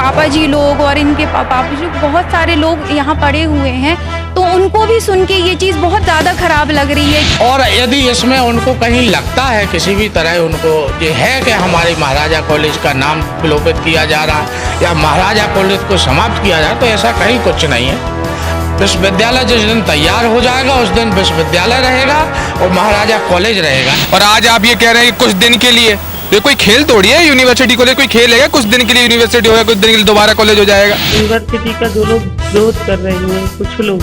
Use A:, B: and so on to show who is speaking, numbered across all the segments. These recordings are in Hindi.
A: पापा जी लोग और इनके पापा जी बहुत सारे लोग यहाँ पढ़े हुए हैं, तो उनको भी सुन के ये चीज़ बहुत ज़्यादा खराब लग रही है।
B: और यदि इसमें उनको कहीं लगता है किसी भी तरह उनको ये है कि हमारे महाराजा कॉलेज का नाम विलोपित किया जा रहा है या महाराजा कॉलेज को समाप्त किया जा रहा है, तो ऐसा कहीं कुछ नहीं है। विश्वविद्यालय जिस दिन तैयार हो जाएगा उस दिन विश्वविद्यालय रहेगा और महाराजा कॉलेज रहेगा।
C: और आज आप ये कह रहे हैं कि कुछ दिन के लिए, ये कोई खेल थोड़ी है, यूनिवर्सिटी कॉलेज कोई खेल है? कुछ दिन के लिए यूनिवर्सिटी होगा, कुछ दिन के लिए दोबारा कॉलेज हो जाएगा।
D: यूनिवर्सिटी का जो लोग विरोध कर रहे हैं, कुछ लोग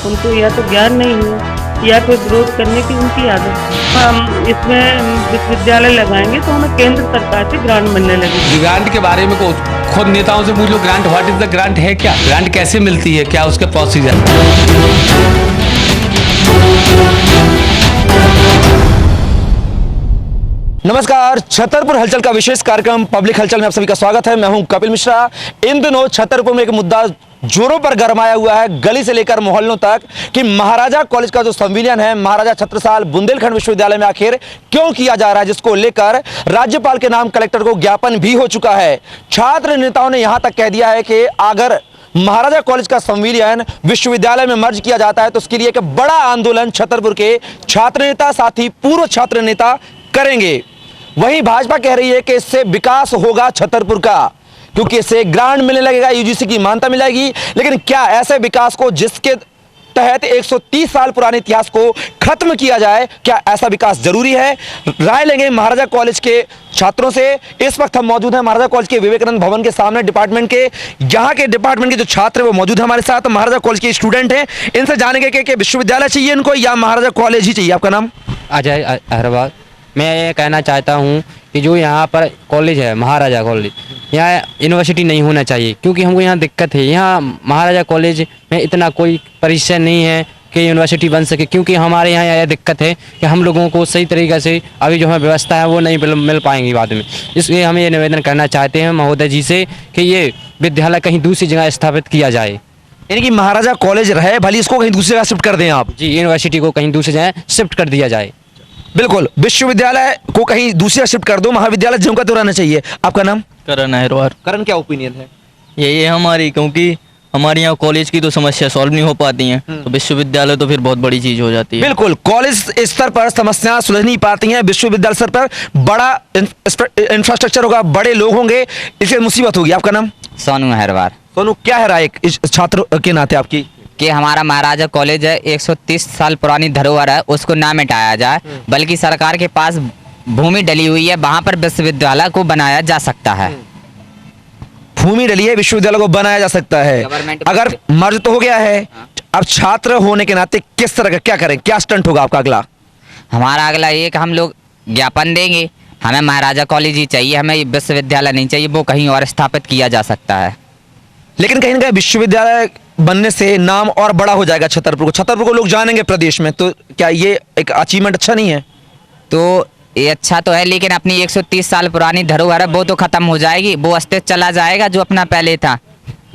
D: उनको या तो ज्ञान नहीं है या कोई विरोध करने की उनकी आदत है। हम इसमें विश्वविद्यालय लगाएंगे तो हमें केंद्र सरकार से ग्रांट मिलने लगेगी।
E: ग्रांट के बारे में खुद नेताओं से पूछ लो, grant what is the grant है क्या, ग्रांट कैसे मिलती है, क्या उसके प्रोसीजर। नमस्कार, छतरपुर हलचल का विशेष कार्यक्रम पब्लिक हलचल में आप सभी का स्वागत है। मैं हूं कपिल मिश्रा। इन दिनों छतरपुर में एक मुद्दा जोरों पर गरमाया हुआ है, गली से लेकर मोहल्लों तक, कि महाराजा कॉलेज का जो संविलियन है महाराजा छत्रसाल बुंदेलखंड विश्वविद्यालय में आखिर क्यों किया जा रहा है, जिसको लेकर राज्यपाल के नाम कलेक्टर को ज्ञापन भी हो चुका है। छात्र नेताओं ने यहां तक कह दिया है कि अगर महाराजा कॉलेज का संविलियन विश्वविद्यालय में मर्ज किया जाता है तो उसके लिए एक बड़ा आंदोलन छतरपुर के छात्र नेता साथ ही पूर्व छात्र नेता करेंगे। वहीं भाजपा कह रही है कि इससे विकास होगा छतरपुर का, क्योंकि इससे ग्रांट मिलने लगेगा, यूजीसी की मान्यता मिलेगी। लेकिन क्या ऐसे विकास को जिसके तहत 130 साल पुराने इतिहास को खत्म किया जाए, क्या ऐसा विकास जरूरी है? राय लेंगे महाराजा कॉलेज के छात्रों से। इस वक्त हम मौजूद हैं महाराजा कॉलेज के विवेकानंद भवन के सामने। डिपार्टमेंट के यहाँ के डिपार्टमेंट के जो छात्र हैं वो मौजूद है हमारे साथ, महाराजा कॉलेज के स्टूडेंट हैं। इनसे जानेंगे कि विश्वविद्यालय चाहिए इनको या महाराजा कॉलेज ही चाहिए। आपका नाम?
F: अजय अहरवाल। मैं ये कहना चाहता हूँ कि जो यहाँ पर कॉलेज है महाराजा कॉलेज, यहाँ यूनिवर्सिटी नहीं होना चाहिए, क्योंकि हमको यहाँ दिक्कत है। यहाँ महाराजा कॉलेज में इतना कोई परिचय नहीं है कि यूनिवर्सिटी बन सके, क्योंकि हमारे यहाँ यह दिक्कत है कि हम लोगों को सही तरीक़े से अभी जो है व्यवस्था है वो नहीं मिल पाएंगी बाद में। इसलिए हम ये निवेदन करना चाहते हैं महोदय जी से कि ये विद्यालय कहीं दूसरी जगह स्थापित किया जाए।
E: यानी कि महाराजा कॉलेज रहे, भले इसको कहीं दूसरी जगह शिफ्ट कर दें आप।
F: जी, यूनिवर्सिटी को कहीं दूसरी जगह शिफ्ट कर दिया जाए।
E: बिल्कुल, विश्वविद्यालय को कहीं दूसरी शिफ्ट कर दो, महाविद्यालय ज्यों का त्यों रहना चाहिए। आपका नाम?
G: करण अहरवाल।
E: करण, क्या ओपिनियन है?
G: यही है हमारी, क्योंकि हमारे यहाँ कॉलेज की तो समस्या सॉल्व नहीं हो पाती हैं, तो विश्वविद्यालय तो फिर बहुत बड़ी चीज हो जाती है।
E: बिल्कुल, कॉलेज स्तर पर समस्या सुलझ नहीं पाती हैं, विश्वविद्यालय स्तर पर बड़ा इंफ्रास्ट्रक्चर होगा, बड़े लोग होंगे, इसलिए मुसीबत होगी। आपका नाम?
H: सोनू अहरवाल।
E: सोनू, क्या है राय इस छात्र के नाते आपकी?
H: कि हमारा महाराजा कॉलेज है, 130 साल पुरानी धरोहर है, उसको ना मिटाया जाए, बल्कि सरकार के पास भूमि डली हुई है, वहां पर विश्वविद्यालय को बनाया जा सकता है।
E: भूमि डली है, विश्वविद्यालय को बनाया जा सकता है। अगर मर्ज तो हो गया है, अब छात्र होने के नाते किस तरह का क्या करें, क्या स्टंट होगा आपका अगला?
H: हमारा अगला ये कि हम लोग ज्ञापन देंगे, हमें महाराजा कॉलेज ही चाहिए, हमें विश्वविद्यालय नहीं चाहिए, वो कहीं और स्थापित किया जा सकता है।
E: लेकिन कहीं ना कहीं विश्वविद्यालय बनने से नाम और बड़ा हो जाएगा छतरपुर को लोग जानेंगे प्रदेश में, तो क्या ये एक अचीवमेंट अच्छा नहीं है?
H: तो ये अच्छा तो है, लेकिन अपनी 130 साल पुरानी धरोहर है वो तो खत्म हो जाएगी, वो अस्तित्व चला जाएगा जो अपना पहले था।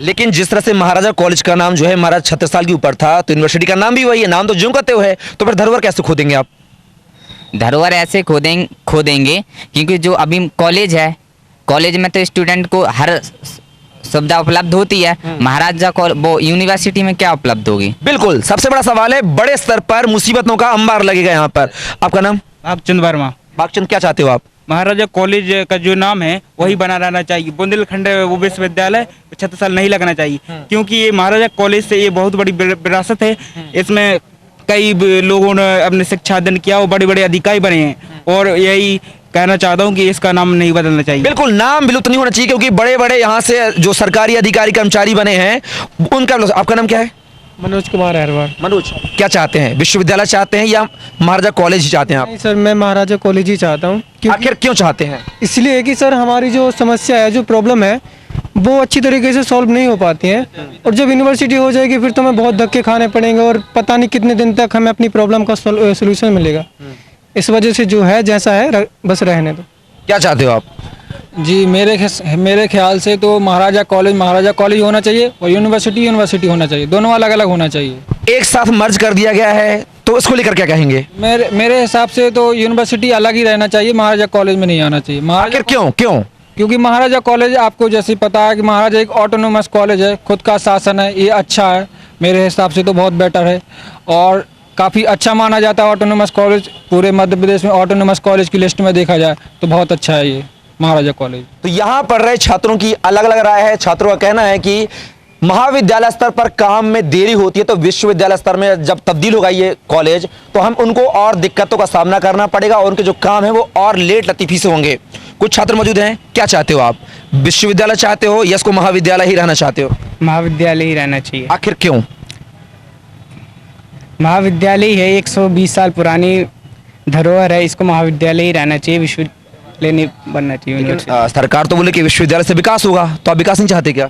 E: लेकिन जिस तरह से महाराजा कॉलेज का नाम जो है महाराजा छत्रसाल के ऊपर था, तो यूनिवर्सिटी का नाम भी वही है, नाम तो ज्यों का त्यों है, तो फिर धरोहर कैसे खोदेंगे आप?
H: धरोहर ऐसे खोदेंगे क्योंकि जो अभी कॉलेज है, कॉलेज में तो स्टूडेंट को हर सुविधा उपलब्ध होती है, महाराजा को वो यूनिवर्सिटी में क्या उपलब्ध होगी?
E: बिल्कुल, सबसे बड़ा सवाल है, बड़े स्तर पर मुसीबतों का अंबार लगेगा यहाँ पर। आपका नाम?
I: भागचंद वर्मा।
E: भागचंद, क्या चाहते हो आप?
I: महाराजा कॉलेज का जो नाम है वही बना रहना चाहिए, बुंदेलखंड वो विश्वविद्यालय छत्रसाल नहीं लगना चाहिए, क्योंकि ये महाराजा कॉलेज से ये बहुत बड़ी विरासत है। इसमें कई लोगों ने अपने शिक्षा दान किया, वो बड़े बड़े अधिकारी बने हैं, और यही कहना चाहता हूँ कि इसका नाम नहीं बदलना चाहिए।
E: बिल्कुल, नाम विलुप्त नहीं होना चाहिए, क्योंकि बड़े बड़े यहाँ से जो सरकारी अधिकारी कर्मचारी बने हैं उनका। आपका नाम क्या है?
J: मनोज कुमार अहरवाल।
E: मनोज, क्या चाहते हैं, विश्वविद्यालय चाहते हैं या महाराजा कॉलेज ही चाहते हैं आप?
J: नहीं सर, मैं महाराजा कॉलेज ही चाहता हूँ।
E: आखिर क्यों चाहते हैं?
J: इसलिए कि सर हमारी जो समस्या है, जो प्रॉब्लम है, वो अच्छी तरीके से सॉल्व नहीं हो पाती हैं, और जब यूनिवर्सिटी हो जाएगी फिर तो हमें बहुत धक्के खाने पड़ेंगे और पता नहीं कितने दिन तक हमें अपनी प्रॉब्लम का सोल्यूशन मिलेगा। इस वजह से जो है जैसा है बस रहने दो।
E: क्या चाहते हो आप?
K: जी, मेरे ख्याल से तो महाराजा कॉलेज होना चाहिए और यूनिवर्सिटी होना चाहिए, दोनों अलग अलग होना चाहिए।
E: एक साथ मर्ज कर दिया गया है, तो इसको लेकर क्या कहेंगे?
K: मेरे हिसाब से तो यूनिवर्सिटी अलग ही रहना चाहिए, महाराजा कॉलेज में नहीं आना चाहिए।
E: आखिर क्यों?
K: क्योंकि महाराजा कॉलेज आपको जैसे पता है कि महाराजा एक ऑटोनोमस कॉलेज है, खुद का शासन है, ये अच्छा है मेरे हिसाब से तो बहुत बेटर है और काफ़ी अच्छा माना जाता है ऑटोनोमस कॉलेज। पूरे मध्य प्रदेश में ऑटोनोमस कॉलेज की लिस्ट में देखा जाए तो बहुत अच्छा है ये महाराजा कॉलेज।
E: तो यहाँ पढ़ रहे छात्रों की अलग अलग राय है। छात्रों का कहना है कि महाविद्यालय स्तर पर काम में देरी होती है तो विश्वविद्यालय स्तर में जब तब्दील होगा ये कॉलेज तो हम उनको और दिक्कतों का सामना करना पड़ेगा और उनके जो काम है वो और लेट लतीफी से होंगे। कुछ छात्र मौजूद हैं, क्या चाहते हो आप? विश्वविद्यालय चाहते हो या इसको महाविद्यालय ही रहना चाहते हो?
I: महाविद्यालय ही रहना चाहिए।
E: आखिर क्यों?
I: महाविद्यालय है, 120 साल पुरानी धरोहर है, इसको महाविद्यालय ही रहना चाहिए, विश्वविद्यालय नहीं बनना चाहिए।
E: सरकार तो बोले कि विश्वविद्यालय से विकास होगा, तो आप विकास नहीं चाहते क्या?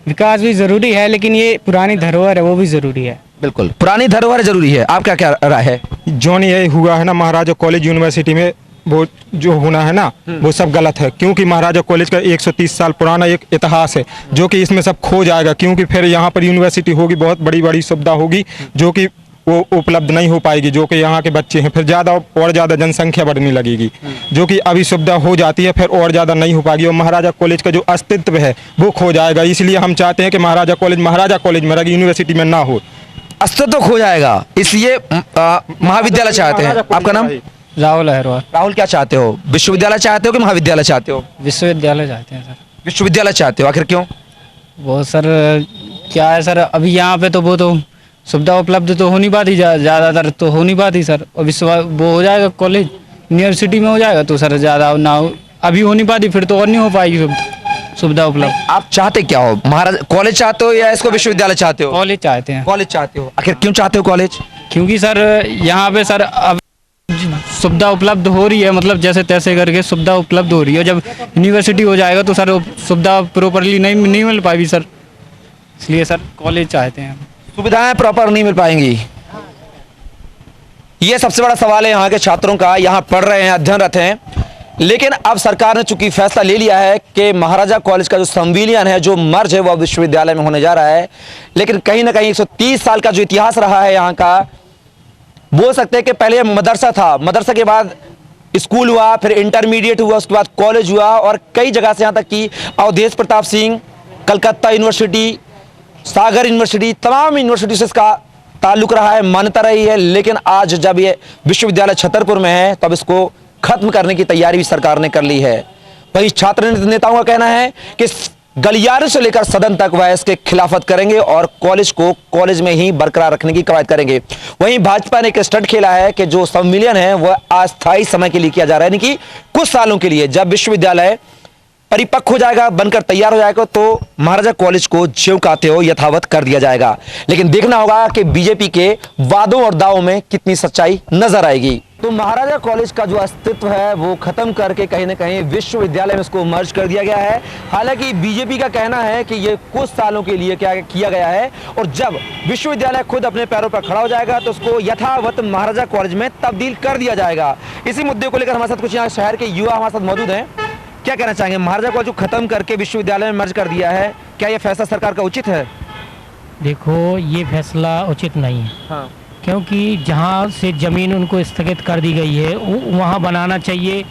I: विकास भी जरूरी है लेकिन ये पुरानी धरोहर है वो भी जरूरी है।
E: बिल्कुल, पुरानी धरोहर जरूरी है। आपका क्या राय है?
L: जो ये हुआ है ना महाराजा कॉलेज यूनिवर्सिटी में, वो जो होना है ना वो सब गलत है, क्योंकि महाराजा कॉलेज का 130 साल पुराना एक इतिहास है जो कि इसमें सब खो जाएगा, क्योंकि फिर यहाँ पर यूनिवर्सिटी होगी, बहुत बड़ी बड़ी सुविधा होगी जो कि वो उपलब्ध नहीं हो पाएगी, जो कि यहाँ के बच्चे हैं, फिर ज़्यादा और ज़्यादा जनसंख्या बढ़ने लगेगी, जो कि अभी सुविधा हो जाती है फिर और ज़्यादा नहीं हो पाएगी और महाराजा कॉलेज का जो अस्तित्व है वो खो जाएगा। इसलिए हम चाहते हैं कि महाराजा कॉलेज में रहे, यूनिवर्सिटी में ना हो।
E: अस्तित्व खो जाएगा इसलिए महाविद्यालय चाहते हैं। आपका नाम?
K: राहुल अहरवाल।
E: राहुल, क्या चाहते हो? विश्वविद्यालय चाहते हो कि महाविद्यालय चाहते हो?
K: विश्वविद्यालय चाहते हैं सर।
E: विश्वविद्यालय चाहते हो, आखिर क्यों?
K: वो सर क्या है सर, अभी यहाँ पे तो वो तो सुविधा उपलब्ध तो हो नहीं पाती, ज़्यादातर तो हो नहीं पाती सर। और वो हो जाएगा कॉलेज यूनिवर्सिटी में हो जाएगा तो सर ज़्यादा ना हो, अभी हो नहीं पाती फिर तो और नहीं हो पाएगी सुविधा उपलब्ध।
E: आप चाहते क्या हो? महाराज कॉलेज चाहते हो या इसको विश्वविद्यालय चाहते हो?
K: कॉलेज चाहते हैं।
E: कॉलेज चाहते हो, आखिर क्यों चाहते हो कॉलेज?
K: क्योंकि सर यहाँ पे सर अब सुविधा उपलब्ध हो रही है, मतलब जैसे तैसे करके सुविधा उपलब्ध हो रही है। जब यूनिवर्सिटी हो जाएगा तो सर सुविधा प्रॉपरली नहीं मिल पाएगी सर, इसलिए सर कॉलेज चाहते हैं।
E: सुविधाएं प्रॉपर नहीं मिल पाएंगी, ये सबसे बड़ा सवाल है यहाँ के छात्रों का। यहाँ पढ़ रहे हैं, अध्ययनरत हैं, लेकिन अब सरकार ने चूंकि फैसला ले लिया है कि महाराजा कॉलेज का जो संविलियन है, जो मर्ज है, वह विश्वविद्यालय में होने जा रहा है। लेकिन कहीं ना कहीं 130 साल का जो इतिहास रहा है यहाँ का, बोल सकते हैं कि पहले मदरसा था, मदरसा के बाद स्कूल हुआ, फिर इंटरमीडिएट हुआ, उसके बाद कॉलेज हुआ और कई जगह से यहाँ तक कि अवधेश प्रताप सिंह, कलकत्ता यूनिवर्सिटी, सागर यूनिवर्सिटी, तमाम यूनिवर्सिटी से इसका ताल्लुक रहा है, मान्यता रही है। लेकिन आज जब ये विश्वविद्यालय छतरपुर में है तब इसको खत्म करने की तैयारी भी सरकार ने कर ली है। वहीं छात्र नेताओं का कहना है कि गलियारे से लेकर सदन तक वह इसके खिलाफत करेंगे और कॉलेज को कॉलेज में ही बरकरार रखने की कवायद करेंगे। वहीं भाजपा ने एक स्टंट खेला है कि जो संविलियन है वह अस्थायी समय के लिए किया जा रहा है, यानी कि कुछ सालों के लिए। जब विश्वविद्यालय परिपक्व हो जाएगा, बनकर तैयार हो जाएगा, तो महाराजा कॉलेज को ज्यों का त्यों यथावत कर दिया जाएगा। लेकिन देखना होगा कि बीजेपी के वादों और दावों में कितनी सच्चाई नजर आएगी। तो महाराजा कॉलेज का जो अस्तित्व है वो खत्म करके कहीं ना कहीं विश्वविद्यालय में इसको मर्ज कर दिया गया है। हालांकि बीजेपी का कहना है कि ये कुछ सालों के लिए क्या किया गया है और जब विश्वविद्यालय खुद अपने पैरों पर खड़ा हो जाएगा तो उसको यथावत महाराजा कॉलेज में तब्दील कर दिया जाएगा। इसी मुद्दे को लेकर हमारे साथ कुछ यहाँ शहर के युवा हमारे साथ मौजूद हैं। क्या कहना चाहेंगे? महाराजा कॉलेज को खत्म करके विश्वविद्यालय में मर्ज कर दिया है, क्या यह फैसला सरकार का उचित है?
M: देखो, ये फैसला उचित नहीं है। हाँ। क्योंकि जहाँ से ज़मीन उनको स्थगित कर दी गई है वहाँ बनाना चाहिए,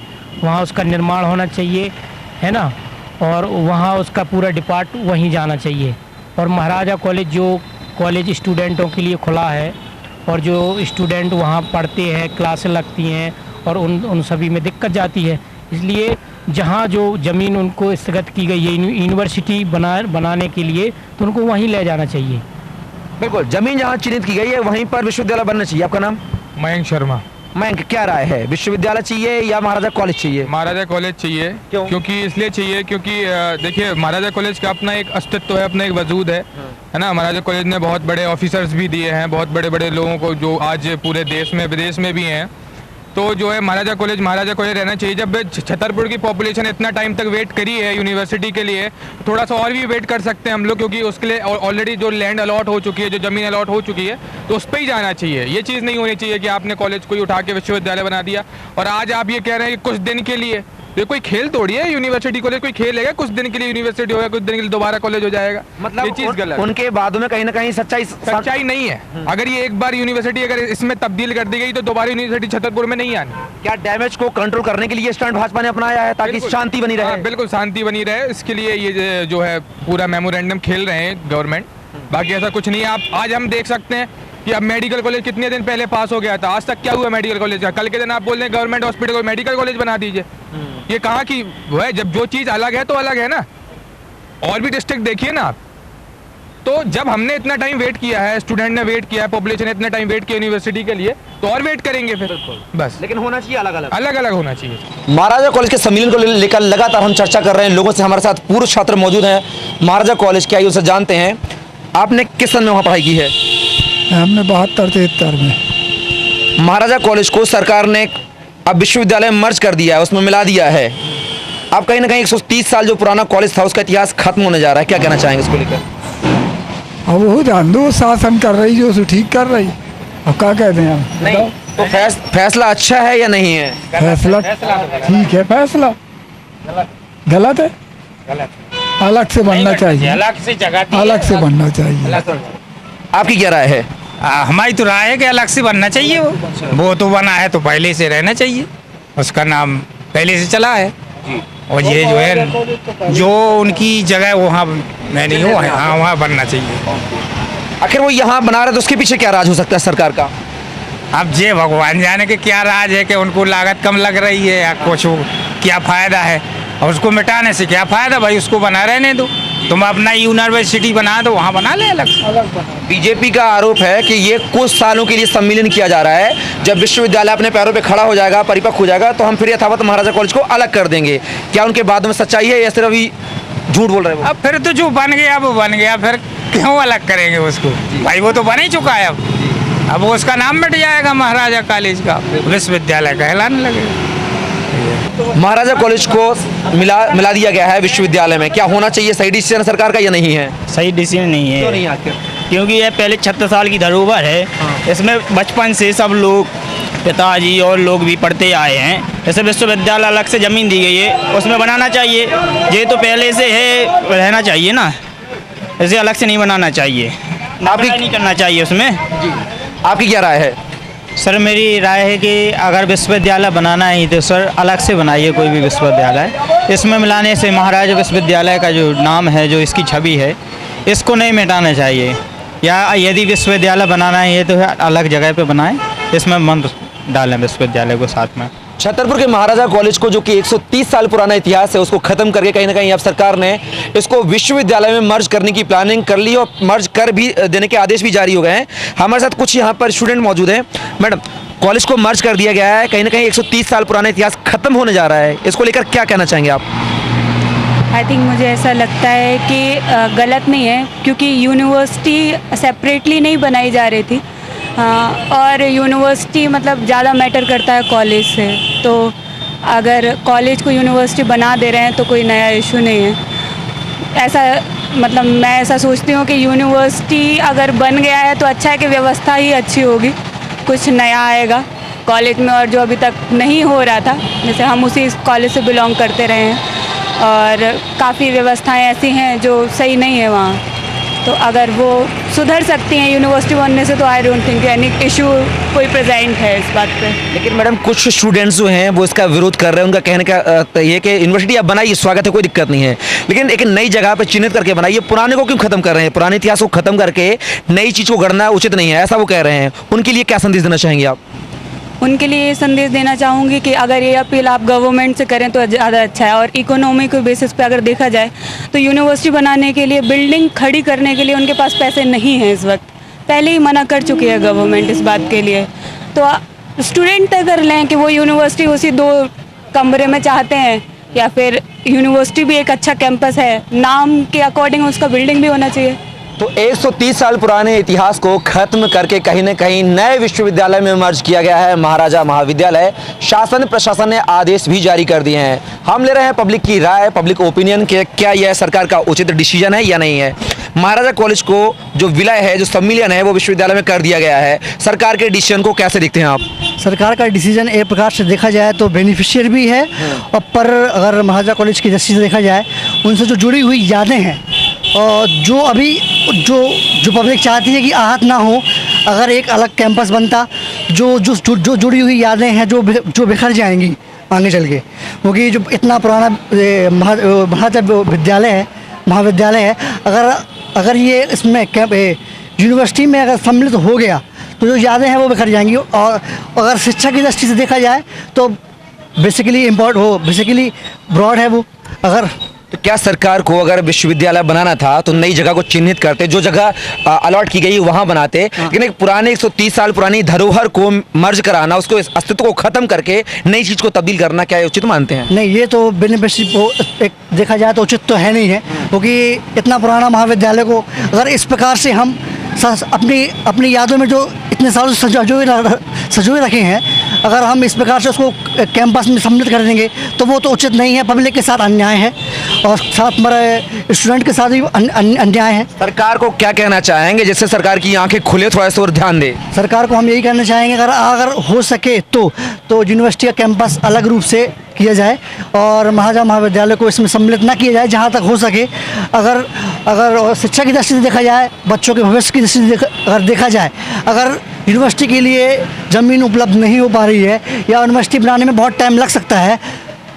M: वहाँ उसका निर्माण होना चाहिए, है ना, और वहाँ उसका पूरा डिपार्ट वहीं जाना चाहिए। और महाराजा कॉलेज जो कॉलेज स्टूडेंटों के लिए खुला है और जो स्टूडेंट वहाँ पढ़ते हैं, क्लासें लगती हैं और उन सभी में दिक्कत जाती है, इसलिए जहाँ जो ज़मीन उनको स्थगित की गई है यूनिवर्सिटी बनाने के लिए, तो उनको वहीं ले जाना चाहिए।
E: बिल्कुल, जमीन जहाँ चिन्हित की गई है वहीं पर विश्वविद्यालय बनना चाहिए। आपका नाम?
C: मयंक शर्मा।
E: मयंक, क्या राय है, विश्वविद्यालय चाहिए या महाराजा कॉलेज चाहिए?
C: महाराजा कॉलेज चाहिए। क्यों? क्योंकि इसलिए चाहिए क्योंकि देखिए महाराजा कॉलेज का अपना एक अस्तित्व है, अपना एक वजूद है ना। महाराजा कॉलेज ने बहुत बड़े ऑफिसर्स भी दिए हैं, बहुत बड़े बड़े लोगों को जो आज पूरे देश में विदेश में भी हैं। तो जो है महाराजा कॉलेज रहना चाहिए। जब छतरपुर की पॉपुलेशन इतना टाइम तक वेट करी है यूनिवर्सिटी के लिए, थोड़ा सा और भी वेट कर सकते हैं हम लोग, क्योंकि उसके लिए ऑलरेडी जो लैंड अलॉट हो चुकी है, जो ज़मीन अलॉट हो चुकी है, तो उस पर ही जाना चाहिए। ये चीज़ नहीं होनी चाहिए कि आपने कॉलेज को ही उठा के विश्वविद्यालय बना दिया और आज आप ये कह रहे हैं कि कुछ दिन के लिए ये कोई खेल थोड़ी है यूनिवर्सिटी कॉलेज, कोई खेल है? कुछ दिन के लिए यूनिवर्सिटी होगा, कुछ दिन के लिए दोबारा कॉलेज हो जाएगा,
E: मतलब
C: ये चीज गलत है।
E: उनके बातों में कहीं ना कहीं
C: सच्चाई नहीं है। अगर ये एक बार यूनिवर्सिटी अगर इसमें तब्दील कर दी गई तो दोबारा यूनिवर्सिटी छतरपुर में नहीं आनी।
E: क्या डैमेज को कंट्रोल करने के लिए स्टैंड भाजपा ने अपनाया है ताकि शांति बनी रहे?
C: बिल्कुल शांति बनी रहे, इसके लिए ये जो है पूरा मेमोरेंडम खेल रहे हैं गवर्नमेंट, बाकी ऐसा कुछ नहीं है। आप आज हम देख सकते हैं कि अब मेडिकल कॉलेज कितने दिन पहले पास हो गया था, आज तक क्या हुआ मेडिकल कॉलेज का? कल के दिन आप बोल रहे हैं गवर्नमेंट हॉस्पिटल को मेडिकल कॉलेज बना दीजिए। ये कहाँ की वो है? जब जो चीज़ अलग है तो अलग है ना। और भी डिस्ट्रिक्ट देखिए ना आप। तो जब हमने इतना टाइम वेट किया है, स्टूडेंट ने वेट किया है, पॉपुलेशन ने इतना टाइम वेट किया यूनिवर्सिटी के लिए, तो और वेट करेंगे फिर बस।
E: लेकिन होना चाहिए अलग अलग
C: होना चाहिए।
E: महाराजा कॉलेज के सम्मेलन को लेकर लगातार हम चर्चा कर रहे हैं। लोगों से हमारे साथ पूर्व छात्र मौजूद हैं महाराजा कॉलेज के, आइए उनसे जानते हैं। आपने किस सन में वहाँ पढ़ाई की है?
N: हमने 72-73 में।
E: महाराजा कॉलेज को सरकार ने अब विश्वविद्यालय में मर्ज कर दिया है, उसमें मिला दिया है। अब कहीं ना कहीं 130 साल जो पुराना कॉलेज था उसका इतिहास खत्म होने जा रहा है, क्या कहना चाहेंगे इसको लेकर?
N: अब वो जान दो, शासन कर रही जो उसे ठीक कर रही, अब क्या कहते हैं हम?
E: नहीं तो फैसला अच्छा है या नहीं है?
N: फैसला ठीक है, फैसला गलत है, अलग से बनना चाहिए, अलग से बनना चाहिए।
E: आपकी क्या राय है?
O: हमारी तो राय है कि अलग से बनना चाहिए। वो तो बना है तो पहले से रहना चाहिए, उसका नाम पहले से चला है। और ये जो है जो उनकी जगह वहाँ मैं नहीं हूँ, हाँ वहाँ बनना चाहिए।
E: आखिर वो यहाँ बना रहे तो उसके पीछे क्या राज हो सकता है सरकार का?
O: अब ये भगवान जाने के क्या राज है कि उनको लागत कम लग रही है या कुछ क्या फ़ायदा है, और उसको मिटाने से क्या फ़ायदा भाई? उसको बना रहने दो, तुम अपना यूनिवर्सिटी बना दो, वहाँ बना ले अलग से।
E: बीजेपी का आरोप है कि ये कुछ सालों के लिए सम्मेलन किया जा रहा है, जब विश्वविद्यालय अपने पैरों पे खड़ा हो जाएगा, परिपक्व हो जाएगा, तो हम फिर यथावत महाराजा कॉलेज को अलग कर देंगे। क्या उनके बातों में सच्चाई है या सिर्फ अभी झूठ बोल रहे हैं?
O: अब फिर तो जो बन गया वो बन गया, फिर क्यों अलग करेंगे उसको भाई? वो तो बन ही चुका है। अब उसका नाम मिट जाएगा, महाराजा कॉलेज का विश्वविद्यालय कहलाने लगेगा।
E: महाराजा कॉलेज को मिला दिया गया है विश्वविद्यालय में, क्या होना चाहिए? सही डिसीजन सरकार का या नहीं है?
I: सही डिसीजन नहीं है।
E: क्यों नहीं आखिर?
I: क्योंकि ये पहले 76 साल की धरोहर है, इसमें बचपन से सब लोग, पिताजी और लोग भी पढ़ते आए हैं। जैसे विश्वविद्यालय अलग से ज़मीन दी गई है, उसमें बनाना चाहिए। ये तो पहले से है, रहना चाहिए ना, इसे अलग से नहीं बनाना चाहिए, नहीं करना चाहिए उसमें।
E: आपकी क्या राय है?
I: सर मेरी राय है कि अगर विश्वविद्यालय बनाना है तो सर अलग से बनाइए कोई भी विश्वविद्यालय। इसमें मिलाने से महाराजा विश्वविद्यालय का जो नाम है, जो इसकी छवि है, इसको नहीं मिटाना चाहिए। या यदि विश्वविद्यालय बनाना है तो अलग जगह पे बनाएं, इसमें मंत्र डालें विश्वविद्यालय को साथ में।
E: छतरपुर के महाराजा कॉलेज को, जो कि 130 साल पुराना इतिहास है, उसको खत्म करके कहीं ना कहीं अब सरकार ने इसको विश्वविद्यालय में मर्ज करने की प्लानिंग कर ली और मर्ज कर भी देने के आदेश भी जारी हो गए हैं। हमारे साथ कुछ यहाँ पर स्टूडेंट मौजूद हैं। मैडम, कॉलेज को मर्ज कर दिया गया है, कहीं ना कहीं 130 साल पुराना इतिहास खत्म होने जा रहा है, इसको लेकर क्या कहना चाहेंगे आप?
A: आई थिंक मुझे ऐसा लगता है कि गलत नहीं है, क्योंकि यूनिवर्सिटी सेपरेटली नहीं बनाई जा रही थी। और यूनिवर्सिटी मतलब ज़्यादा मैटर करता है कॉलेज से, तो अगर कॉलेज को यूनिवर्सिटी बना दे रहे हैं तो कोई नया इशू नहीं है। ऐसा मतलब मैं ऐसा सोचती हूँ कि यूनिवर्सिटी अगर बन गया है तो अच्छा है कि व्यवस्था ही अच्छी होगी, कुछ नया आएगा कॉलेज में। और जो अभी तक नहीं हो रहा था, जैसे हम उसी कॉलेज से बिलोंग करते रहे हैं और काफ़ी व्यवस्थाएं ऐसी हैं जो सही नहीं है वहाँ, तो अगर वो सुधर सकती हैं यूनिवर्सिटी बनने से, तो I don't think any issue कोई प्रेजेंट है इस बात पे।
E: लेकिन मैडम, कुछ स्टूडेंट्स जो हैं वो इसका विरोध कर रहे हैं। उनका कहने का ये कि यूनिवर्सिटी अब बनाइए, स्वागत है, कोई दिक्कत नहीं है, लेकिन एक नई जगह पर चिन्हित करके बनाइए। पुराने को क्यों खत्म कर रहे हैं? पुराने इतिहास को खत्म करके नई चीज़ को गढ़ना उचित नहीं है, ऐसा वो कह रहे हैं। उनके लिए क्या संदेश देना चाहेंगे आप?
A: उनके लिए ये संदेश देना चाहूँगी कि अगर ये अपील आप गवर्नमेंट से करें तो ज़्यादा अच्छा है। और इकोनॉमी के बेसिस पे अगर देखा जाए तो यूनिवर्सिटी बनाने के लिए, बिल्डिंग खड़ी करने के लिए उनके पास पैसे नहीं हैं इस वक्त, पहले ही मना कर चुकी है गवर्नमेंट इस बात के लिए। तो स्टूडेंट तय कर लें कि वो यूनिवर्सिटी उसी 2 कमरे में चाहते हैं, या फिर यूनिवर्सिटी भी एक अच्छा कैंपस है, नाम के अकॉर्डिंग उसका बिल्डिंग भी होना चाहिए,
E: तो 130 साल पुराने इतिहास को खत्म करके कहीं न कहीं नए विश्वविद्यालय में मर्ज किया गया है महाराजा महाविद्यालय। शासन प्रशासन ने आदेश भी जारी कर दिए हैं। हम ले रहे हैं पब्लिक की राय, पब्लिक ओपिनियन के क्या यह सरकार का उचित डिसीजन है या नहीं है। महाराजा कॉलेज को जो विलय है, जो सम्मिलन है, वो विश्वविद्यालय में कर दिया गया है। सरकार के डिसीजन को कैसे देखते हैं आप?
P: सरकार का डिसीजन एक प्रकार से देखा जाए तो बेनिफिशियर भी है, और पर अगर महाराजा कॉलेज की दृष्टि से देखा जाए, उनसे जो जुड़ी हुई यादें हैं और जो अभी जो पब्लिक चाहती है कि आहत ना हो, अगर एक अलग कैंपस बनता, जो जो जो जुड़ी हुई यादें हैं जो बिखर जाएंगी आगे चल के, क्योंकि जो इतना पुराना महाराजा महाविद्यालय है, अगर ये इसमें यूनिवर्सिटी में अगर सम्मिलित हो गया तो जो यादें हैं वो बिखर जाएंगी। और अगर शिक्षा की दृष्टि से देखा जाए तो बेसिकली ब्रॉड है वो। अगर
E: तो क्या सरकार को अगर विश्वविद्यालय बनाना था तो नई जगह को चिन्हित करते, जो जगह अलॉट की गई वहां बनाते, लेकिन एक पुराने 130 साल पुरानी धरोहर को मर्ज कराना, उसको अस्तित्व को खत्म करके नई चीज को तब्दील करना क्या उचित मानते हैं?
P: नहीं, ये तो बेनिफिशियल देखा जाए तो उचित तो है नहीं है, क्योंकि इतना पुराना महाविद्यालय को अगर इस प्रकार से हम अपनी यादों में जो इतने सालों से सजोए रखे हैं, अगर हम इस प्रकार से उसको कैंपस में सम्मिलित कर देंगे तो वो तो उचित नहीं है। पब्लिक के साथ अन्याय है और साथ हमारे स्टूडेंट के साथ भी अन्याय है।
E: सरकार को क्या कहना चाहेंगे जिससे सरकार की आंखें खुले, थोड़ा सा और ध्यान दे?
P: सरकार को हम यही कहना चाहेंगे, अगर हो सके तो यूनिवर्सिटी का कैंपस अलग रूप से किया जाए और महाराजा महाविद्यालय को इसमें सम्मिलित ना किया जाए जहाँ तक हो सके। अगर शिक्षा की दृष्टि से देखा जाए, बच्चों के भविष्य की दृष्टि से अगर देखा जाए, अगर यूनिवर्सिटी के लिए ज़मीन उपलब्ध नहीं हो पा रही है या यूनिवर्सिटी बनाने में बहुत टाइम लग सकता है,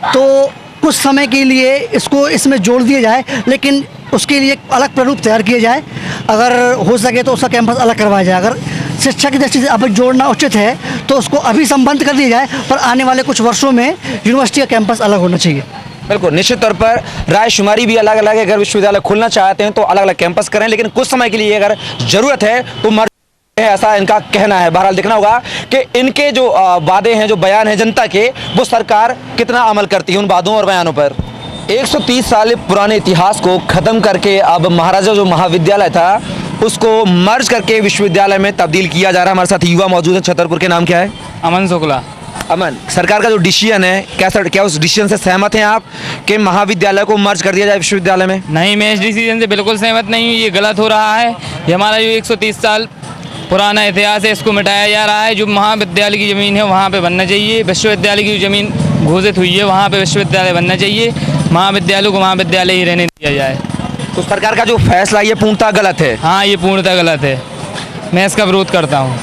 P: तो कुछ समय के लिए इसको इसमें जोड़ दिया जाए, लेकिन उसके लिए अलग प्रारूप तैयार किया जाए। अगर हो सके तो उसका कैंपस अलग करवाया जाए। अगर शिक्षा की दृष्टि से अब जोड़ना उचित है तो उसको अभी संबंध कर दिया जाए, पर आने वाले कुछ वर्षों में यूनिवर्सिटी का कैंपस अलग होना चाहिए।
E: बिल्कुल, निश्चित तौर पर राय शुमारी भी अलग अलग है। अगर विश्वविद्यालय खुलना चाहते हैं तो अलग अलग कैंपस करें, लेकिन कुछ समय के लिए अगर जरूरत है तो मर्ज है, ऐसा इनका कहना है। बहरहाल देखना होगा कि इनके जो वादे हैं, जो बयान है जनता के, वो सरकार कितना अमल करती है उन वादों और बयानों पर। 130 साल पुराने इतिहास को खत्म करके अब महाराजा जो महाविद्यालय था उसको मर्ज करके विश्वविद्यालय में तब्दील किया जा रहा है। हमारे साथ युवा मौजूद है छतरपुर के। नाम क्या है?
Q: अमन शुक्ला।
E: अमन, सरकार का जो डिसीजन है, क्या उस डिसीजन से सहमत हैं आप कि महाविद्यालय को मर्ज कर दिया जाए विश्वविद्यालय में?
Q: नहीं, मैं इस डिसीजन से बिल्कुल सहमत नहीं हूँ। ये गलत हो रहा है। ये हमारा जो 130 साल पुराना इतिहास है, इसको मिटाया जा रहा है। जो महाविद्यालय की ज़मीन है वहाँ पे बनना चाहिए। विश्वविद्यालय की जो ज़मीन घोषित हुई है वहाँ पे विश्वविद्यालय बनना चाहिए। महाविद्यालय को महाविद्यालय ही रहने दिया जाए।
E: तो सरकार का जो फैसला ये पूर्णतः गलत है?
Q: हाँ, ये पूर्णतः गलत है। मैं इसका विरोध करता हूँ।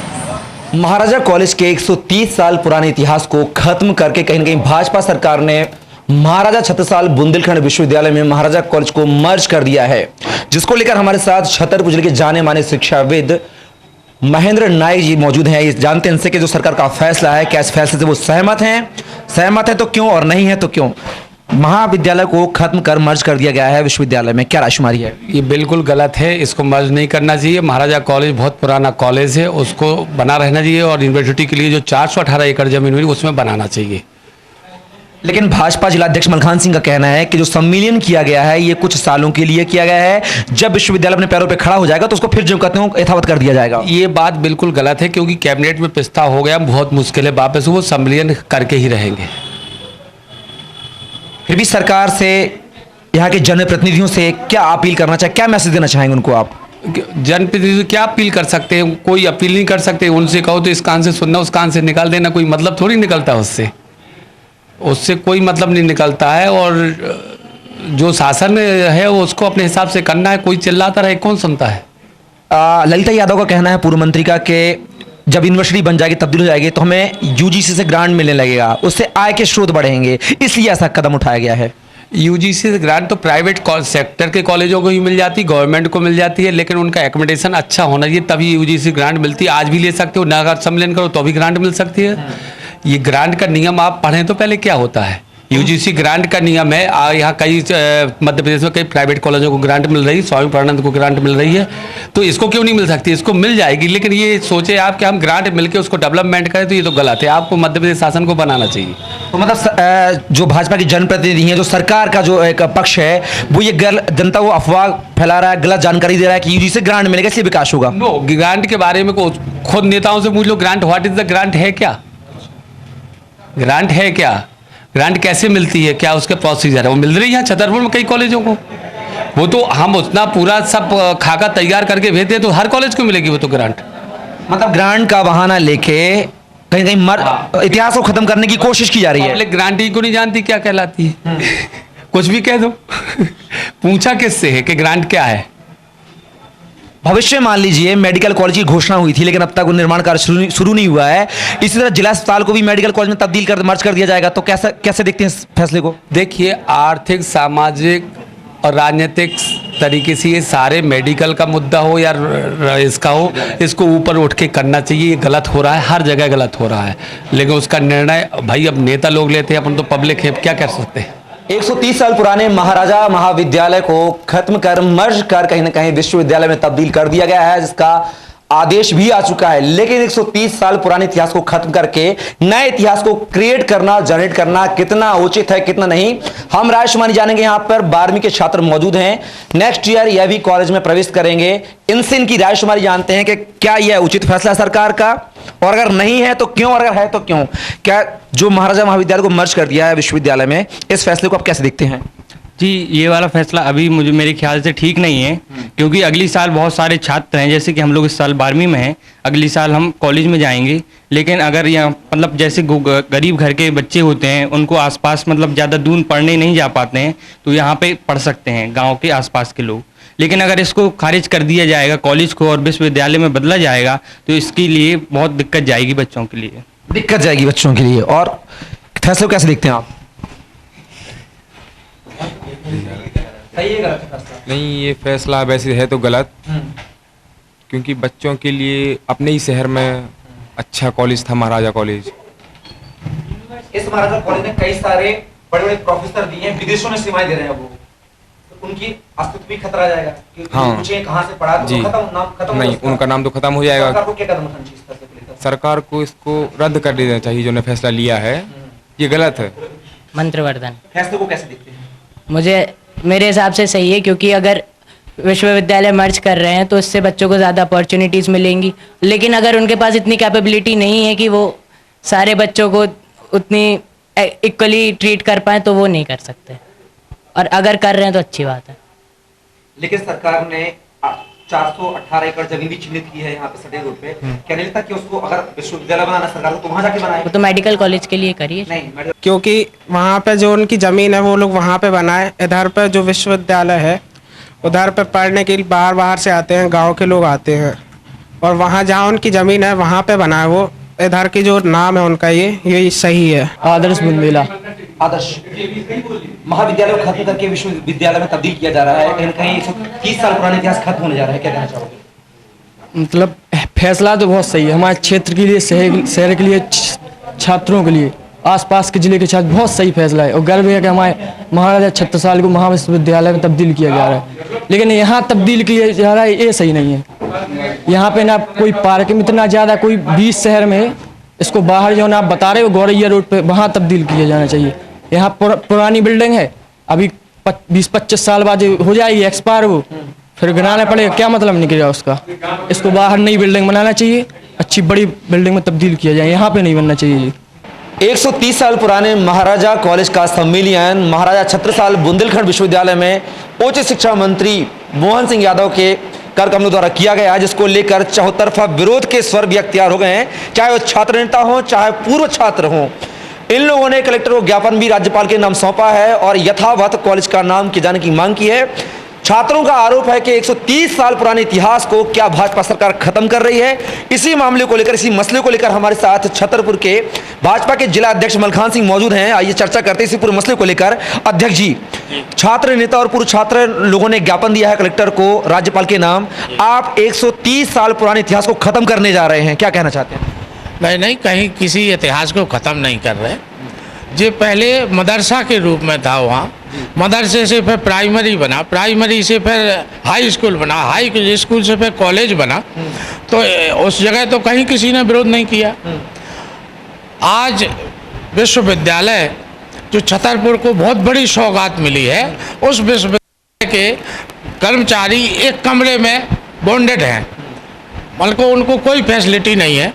E: महाराजा कॉलेज के 130 साल पुराने इतिहास को खत्म करके कहीं न कहीं भाजपा सरकार ने महाराजा छत्रसाल बुंदेलखंड विश्वविद्यालय में महाराजा कॉलेज को मर्ज कर दिया है, जिसको लेकर हमारे साथ छतरपुर जिले के जाने माने शिक्षाविद महेंद्र नायक जी मौजूद हैं। ये जानते हैं इनसे कि जो सरकार का फैसला है, क्या इस फैसले से वो सहमत है तो क्यों, और नहीं है तो क्यों? महाविद्यालय को खत्म कर मर्ज कर दिया गया है विश्वविद्यालय में, क्या राशुमारी है?
R: ये बिल्कुल गलत है, इसको मर्ज नहीं करना चाहिए। महाराजा कॉलेज बहुत पुराना कॉलेज है, उसको बना रहना चाहिए और यूनिवर्सिटी के लिए जो 418 एकड़ जमीन हुई उसमें बनाना चाहिए।
E: लेकिन भाजपा जिलाध्यक्ष मलखान सिंह का कहना है कि जो सम्मेलन किया गया है ये कुछ सालों के लिए किया गया है, जब विश्वविद्यालय अपने पैरों पे खड़ा हो जाएगा तो उसको फिर जो कहते हैं यथावत कर दिया जाएगा।
R: ये बात बिल्कुल गलत है, क्योंकि कैबिनेट में प्रस्ताव हो गया, बहुत मुश्किल है, वापस वो सम्मेलन करके ही रहेंगे।
E: फिर भी सरकार से, यहाँ के जनप्रतिनिधियों से क्या अपील करना चाहिए, क्या मैसेज देना चाहेंगे उनको आप?
R: जनप्रतिनिधि क्या अपील कर सकते हैं? कोई अपील नहीं कर सकते। उनसे कहो तो इस कान से सुनना, उस कान से निकाल देना, कोई मतलब थोड़ी निकलता है उससे कोई मतलब नहीं निकलता है। और जो शासन है वो उसको अपने हिसाब से करना है। कोई चिल्लाता रहे, कौन सुनता है?
E: ललिता यादव का कहना है, पूर्व मंत्री का, कि जब यूनिवर्सिटी बन जाएगी, तब्दील हो जाएगी, तो हमें यूजीसी से ग्रांट मिलने लगेगा, उससे आय के स्रोत बढ़ेंगे, इसलिए ऐसा कदम उठाया गया है।
R: यूजीसी से ग्रांट तो प्राइवेट सेक्टर के कॉलेजों को ही मिल जाती, गवर्नमेंट को मिल जाती है, लेकिन उनका एकोमोडेशन अच्छा होना चाहिए, तभी यूजीसी ग्रांट मिलती है। आज भी ले सकते हो, नगर सम्मेलन करो तो भी ग्रांट मिल सकती है। ये ग्रांट का नियम आप पढ़ें तो पहले क्या होता है, यूजीसी ग्रांट का नियम है। यहाँ कई मध्य प्रदेश में कई प्राइवेट कॉलेजों को ग्रांट मिल रही है, स्वामी प्रणंद को ग्रांट मिल रही है, तो इसको क्यों नहीं मिल सकती? इसको मिल जाएगी, लेकिन ये सोचे आप कि हम ग्रांट मिलके उसको डेवलपमेंट करें, तो ये तो गलत है। आपको मध्य प्रदेश शासन को बनाना चाहिए।
E: तो मतलब जो भाजपा के जनप्रतिनिधि हैं, जो सरकार का जो एक पक्ष है, वो ये जनता को अफवाह फैला रहा है, गलत जानकारी दे रहा है कि यूजीसी ग्रांट मिलेगा इसलिए विकास होगा।
R: नो, ग्रांट के बारे में खुद नेताओं से पूछ लो, grant what is the grant है क्या? ग्रांट है क्या? ग्रांट कैसे मिलती है? क्या उसके प्रोसीजर है? वो मिल रही है छतरपुर में कई कॉलेजों को। वो तो हम उतना पूरा सब खाका तैयार करके भेजते तो हर कॉलेज को मिलेगी वो तो ग्रांट।
E: मतलब ग्रांट का बहाना लेके कहीं कहीं इतिहास को खत्म करने की कोशिश की जा रही है।
R: पब्लिक ग्रांट ही को नहीं जानती क्या कहलाती है। कुछ भी कह दो। पूछा किससे है कि ग्रांट क्या है?
E: भविष्य में मान लीजिए मेडिकल कॉलेज की घोषणा हुई थी, लेकिन अब तक वो निर्माण कार्य शुरू नहीं हुआ है। इसी तरह जिला अस्पताल को भी मेडिकल कॉलेज में तब्दील कर मर्ज कर दिया जाएगा, तो कैसे देखते हैं इस फैसले को?
R: देखिए, आर्थिक, सामाजिक और राजनीतिक तरीके से ये सारे मेडिकल का मुद्दा हो या इसका हो, इसको ऊपर उठ के करना चाहिए। ये गलत हो रहा है, हर जगह गलत हो रहा है, लेकिन उसका निर्णय भाई अब नेता लोग लेते हैं, अपन तो पब्लिक है, क्या कर सकते हैं।
E: 130 साल पुराने महाराजा महाविद्यालय को खत्म कर मर्ज कर कहीं ना कहीं विश्वविद्यालय में तब्दील कर दिया गया है, जिसका आदेश भी आ चुका है। लेकिन 130 साल पुराने इतिहास को खत्म करके नए इतिहास को क्रिएट करना, जनरेट करना कितना उचित है, कितना नहीं, हम राजकुमारी जानेंगे। यहाँ पर 12वीं के छात्र मौजूद हैं, नेक्स्ट ईयर यह भी कॉलेज में प्रवेश करेंगे। इनसे इनकी राजकुमारी जानते हैं कि क्या यह उचित फैसला सरकार का, और अगर नहीं है तो क्यों, और अगर है तो क्यों। क्या जो महाराजा महाविद्यालय को मर्ज कर दिया है विश्वविद्यालय में, इस फैसले को आप कैसे देखते हैं?
I: जी, ये वाला फैसला अभी मेरे ख्याल से ठीक नहीं है, क्योंकि अगली साल बहुत सारे छात्र हैं, जैसे कि हम लोग इस साल 12वीं में हैं, अगली साल हम कॉलेज में जाएंगे। लेकिन अगर यहाँ मतलब जैसे गरीब घर के बच्चे होते हैं, उनको आसपास मतलब ज़्यादा दूर पढ़ने नहीं जा पाते हैं, तो यहाँ पे पढ़ सकते हैं गाँव के आसपास के लोग। लेकिन अगर इसको खारिज कर दिया जाएगा, कॉलेज को, और विश्वविद्यालय में बदला जाएगा, तो इसके लिए बहुत दिक्कत जाएगी बच्चों के लिए।
E: दिक्कत जाएगी बच्चों के लिए। और फैसले को कैसे देखते हैं आप?
L: नहीं, ये फैसला वैसे है तो गलत, क्योंकि बच्चों के लिए अपने ही शहर में अच्छा कॉलेज था महाराजा कॉलेज।
E: इस महाराजा कॉलेज ने कई सारे बड़े बड़े प्रोफेसर दिए हैं, विदेशों में सेवाएं दे रहे हैं वो, तो उनकी अस्तित्व भी खतरा जाएगा।
L: हाँ
E: पूछे कहां से पढ़ा, तो
L: जी,
E: खत्म
L: नहीं, उनका नाम तो खत्म हो जाएगा।
E: सरकार को क्या कदम उठाना चाहिए इस फैसले को लेकर?
L: सरकार को इसको रद्द कर देना चाहिए, जो ने फैसला लिया है ये गलत है।
S: मंत्रवर्धन।
E: फैसले को कैसे देखते हैं?
S: मेरे हिसाब से सही है, क्योंकि अगर विश्वविद्यालय मर्ज कर रहे हैं तो इससे बच्चों को ज़्यादा अपॉर्चुनिटीज़ मिलेंगी। लेकिन अगर उनके पास इतनी कैपेबिलिटी नहीं है कि वो सारे बच्चों को उतनी इक्वली ट्रीट कर पाएँ, तो वो नहीं कर सकते, और अगर कर रहे हैं तो अच्छी बात है।
E: लेकिन सरकार ने 418 एकड़ जमीन भी चिन्हित की है यहाँ पे सटे रोड पे। क्या नहीं लगता कि उसको अगर विश्वविद्यालय बनाना सरकार को, तो वहाँ जाके बनाए?
S: वो तो मेडिकल कॉलेज के लिए करिए।
E: नहीं,
T: क्योंकि वहाँ पे जो उनकी ज़मीन है वो लोग वहाँ पे बनाए। इधर पे जो विश्वविद्यालय है उधर पे पढ़ने के लिए बाहर से आते हैं, गांव के लोग आते हैं, और वहाँ जहाँ उनकी ज़मीन है वहाँ पे बनाए। वो इधर की जो नाम है उनका ये सही है।
K: आदर्श बुंदेला।
E: आदर्श महाविद्यालय को खत्म करके विश्वविद्यालय में तब्दील किया जा रहा है, कहीं कहीं 130 साल पुराना इतिहास खत्म होने जा रहा है, क्या कहना चाहोगे?
K: मतलब फैसला तो बहुत सही है हमारे क्षेत्र के लिए, शहर के लिए, छात्रों के लिए, आसपास के जिले के छात्र, बहुत सही फैसला है। और गर्व है कि हमारे महाराजा छत्रसाल को महाविश्वविद्यालय में तब्दील किया जा रहा है। लेकिन यहाँ तब्दील किया जा रहा है, ये सही नहीं है। यहाँ पे ना कोई पार्क में इतना ज़्यादा, कोई 20 शहर में है, इसको बाहर जो ना आप बता रहे हो गौरैया रोड पे, वहाँ तब्दील किया जाना चाहिए। यहाँ पुरानी बिल्डिंग है, अभी 20-25 साल बाद हो जाएगी एक्सपायर, वो फिर गिराना पड़ेगा, क्या मतलब निकलेगा उसका। इसको बाहर नई बिल्डिंग बनाना चाहिए, अच्छी बड़ी बिल्डिंग में तब्दील किया जाए, यहाँ पे नहीं बनना चाहिए।
E: 130 साल पुराने महाराजा कॉलेज का सम्मेलन महाराजा छत्रसाल बुंदेलखंड विश्वविद्यालय में उच्च शिक्षा मंत्री मोहन सिंह यादव के कर कमलों द्वारा किया गया, जिसको लेकर चौतरफा विरोध के स्वर भी अख्तियार हो गए हैं, चाहे वो छात्र नेता हो, चाहे पूर्व छात्र हो। इन लोगों ने कलेक्टर को ज्ञापन भी राज्यपाल के नाम सौंपा है और यथावत कॉलेज का नाम किए जाने की मांग की है। छात्रों का आरोप है कि 130 साल पुराने इतिहास को क्या भाजपा सरकार खत्म कर रही है। इसी मामले को लेकर, इसी मसले को लेकर हमारे साथ छतरपुर के भाजपा के जिला अध्यक्ष मलखान सिंह मौजूद हैं। आइए चर्चा करते हैं इसी पूरे मसले को लेकर। अध्यक्ष जी, छात्र नेता और पूर्व छात्र लोगों ने ज्ञापन दिया है कलेक्टर को राज्यपाल के नाम, आप 130 साल पुराने इतिहास को खत्म करने जा रहे हैं, क्या कहना चाहते हैं?
B: नहीं, कहीं किसी इतिहास को ख़त्म नहीं कर रहे। जो पहले मदरसा के रूप में था, वहाँ मदरसे से फिर प्राइमरी बना, प्राइमरी से फिर हाई स्कूल बना, हाई स्कूल से फिर कॉलेज बना। तो उस जगह तो कहीं किसी ने विरोध नहीं किया। आज विश्वविद्यालय जो छतरपुर को बहुत बड़ी सौगात मिली है, उस विश्वविद्यालय के कर्मचारी एक कमरे में बॉन्डेड हैं, मतलब उनको कोई फैसिलिटी नहीं है।